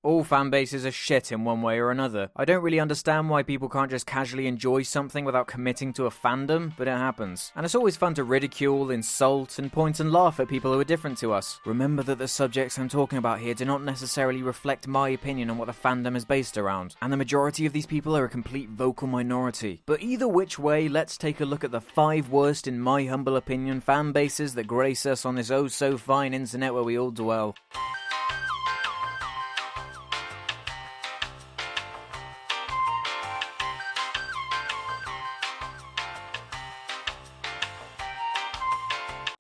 All fan bases are shit in one way or another. I don't really understand why people can't just casually enjoy something without committing to a fandom, but it happens. And it's always fun to ridicule, insult, and point and laugh at people who are different to us. Remember that the subjects I'm talking about here do not necessarily reflect my opinion on what the fandom is based around, and the majority of these people are a complete vocal minority. But either which way, let's take a look at the 5 worst, in my humble opinion, fan bases that grace us on this oh-so-fine internet where we all dwell.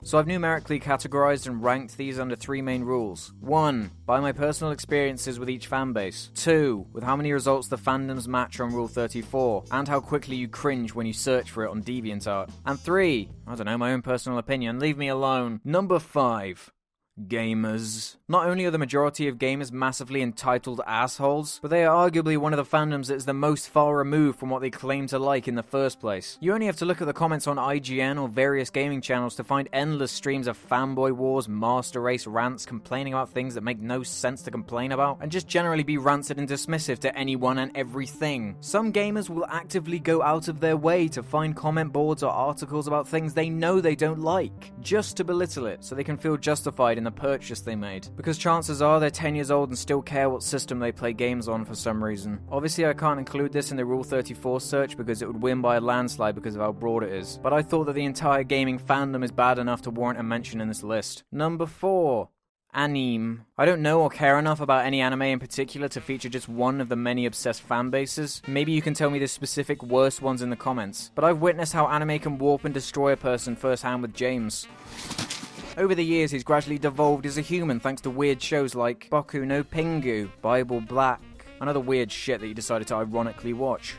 So I've numerically categorized and ranked these under 3 main rules. 1. By my personal experiences with each fanbase. 2. With how many results the fandoms match on Rule 34, and how quickly you cringe when you search for it on DeviantArt. And 3. I don't know, my own personal opinion, leave me alone. Number 5. Gamers. Not only are the majority of gamers massively entitled assholes, but they are arguably one of the fandoms that is the most far removed from what they claim to like in the first place. You only have to look at the comments on IGN or various gaming channels to find endless streams of fanboy wars, master race rants, complaining about things that make no sense to complain about, and just generally be rancid and dismissive to anyone and everything. Some gamers will actively go out of their way to find comment boards or articles about things they know they don't like, just to belittle it, so they can feel justified in the purchase they made, because chances are they're 10 years old and still care what system they play games on for some reason. Obviously I can't include this in the Rule 34 search because it would win by a landslide because of how broad it is, but I thought that the entire gaming fandom is bad enough to warrant a mention in this list. Number 4. Anime. I don't know or care enough about any anime in particular to feature just one of the many obsessed fanbases. Maybe you can tell me the specific worst ones in the comments, but I've witnessed how anime can warp and destroy a person firsthand with James. Over the years, he's gradually devolved as a human thanks to weird shows like Boku no Pingu, Bible Black, and other weird shit that he decided to ironically watch.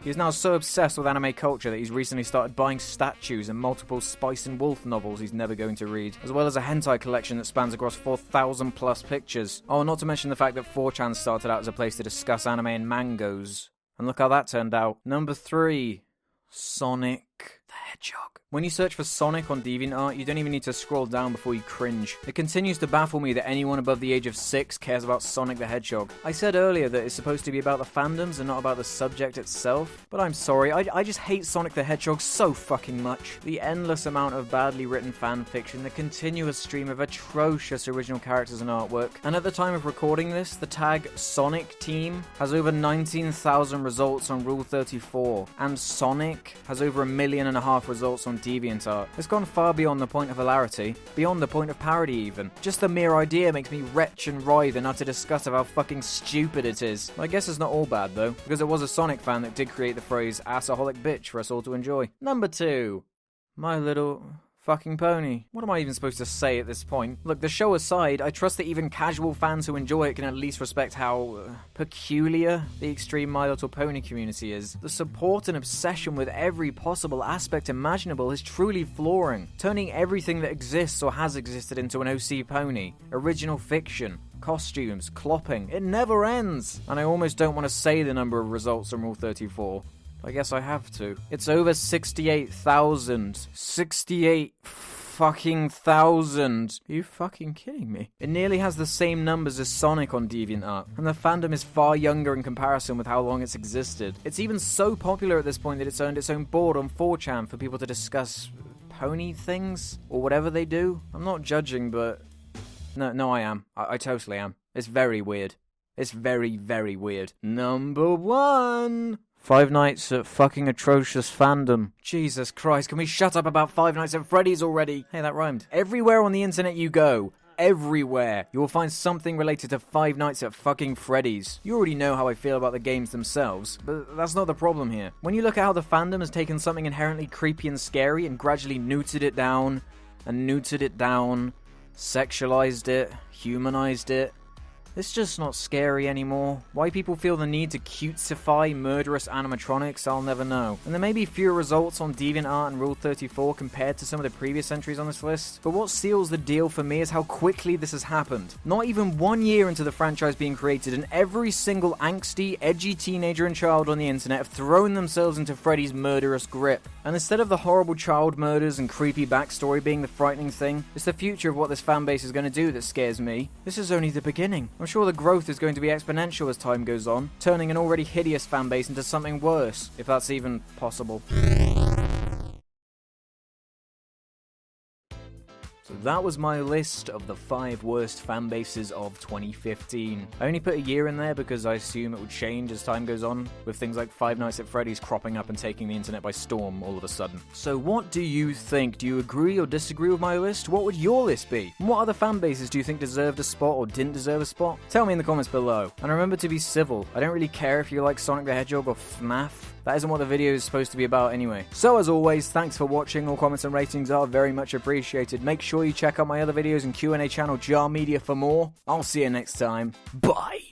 He is now so obsessed with anime culture that he's recently started buying statues and multiple Spice and Wolf novels he's never going to read, as well as a hentai collection that spans across 4,000 plus pictures. Oh, not to mention the fact that 4chan started out as a place to discuss anime and mangoes. And look how that turned out. Number 3. Sonic the Hedgehog. When you search for Sonic on DeviantArt, you don't even need to scroll down before you cringe. It continues to baffle me that anyone above the age of 6 cares about Sonic the Hedgehog. I said earlier that it's supposed to be about the fandoms and not about the subject itself, but I'm sorry, I just hate Sonic the Hedgehog so fucking much. The endless amount of badly written fan fiction, the continuous stream of atrocious original characters and artwork, and at the time of recording this, the tag Sonic Team has over 19,000 results on Rule 34, and Sonic has over 1.5 million results on DeviantArt. It's gone far beyond the point of hilarity, beyond the point of parody even. Just the mere idea makes me retch and writhe in utter disgust of how fucking stupid it is. I guess it's not all bad though, because it was a Sonic fan that did create the phrase assaholic bitch for us all to enjoy. Number 2. My Little Fucking Pony. What am I even supposed to say at this point? Look, the show aside, I trust that even casual fans who enjoy it can at least respect how peculiar the extreme My Little Pony community is. The support and obsession with every possible aspect imaginable is truly flooring, turning everything that exists or has existed into an OC pony. Original fiction, costumes, clopping, it never ends! And I almost don't want to say the number of results on Rule 34. I guess I have to. It's over 68,000. 68 fucking thousand. Are you fucking kidding me? It nearly has the same numbers as Sonic on DeviantArt, and the fandom is far younger in comparison with how long it's existed. It's even so popular at this point that it's earned its own board on 4chan for people to discuss pony things, or whatever they do. I'm not judging, but no, I am. I totally am. It's very weird. It's very, very weird. Number 1. Five Nights at fucking atrocious fandom. Jesus Christ, can we shut up about Five Nights at Freddy's already? Hey, that rhymed. Everywhere on the internet you go, everywhere, you will find something related to Five Nights at fucking Freddy's. You already know how I feel about the games themselves, but that's not the problem here. When you look at how the fandom has taken something inherently creepy and scary and gradually neutered it down, sexualized it, humanized it, it's just not scary anymore. Why people feel the need to cutesify murderous animatronics, I'll never know. And there may be fewer results on DeviantArt and Rule 34 compared to some of the previous entries on this list, but what seals the deal for me is how quickly this has happened. Not even 1 year into the franchise being created, and every single angsty, edgy teenager and child on the internet have thrown themselves into Freddy's murderous grip. And instead of the horrible child murders and creepy backstory being the frightening thing, it's the future of what this fanbase is going to do that scares me. This is only the beginning. I'm I'm sure the growth is going to be exponential as time goes on, turning an already hideous fanbase into something worse, if that's even possible. So that was my list of the 5 worst fanbases of 2015. I only put a year in there because I assume it would change as time goes on, with things like Five Nights at Freddy's cropping up and taking the internet by storm all of a sudden. So what do you think? Do you agree or disagree with my list? What would your list be? And what other fanbases do you think deserved a spot or didn't deserve a spot? Tell me in the comments below. And remember to be civil. I don't really care if you like Sonic the Hedgehog or FNAF. That isn't what the video is supposed to be about anyway. So as always, thanks for watching. All comments and ratings are very much appreciated. Make sure you check out my other videos and Q&A channel Jar Media for more. I'll see you next time. Bye!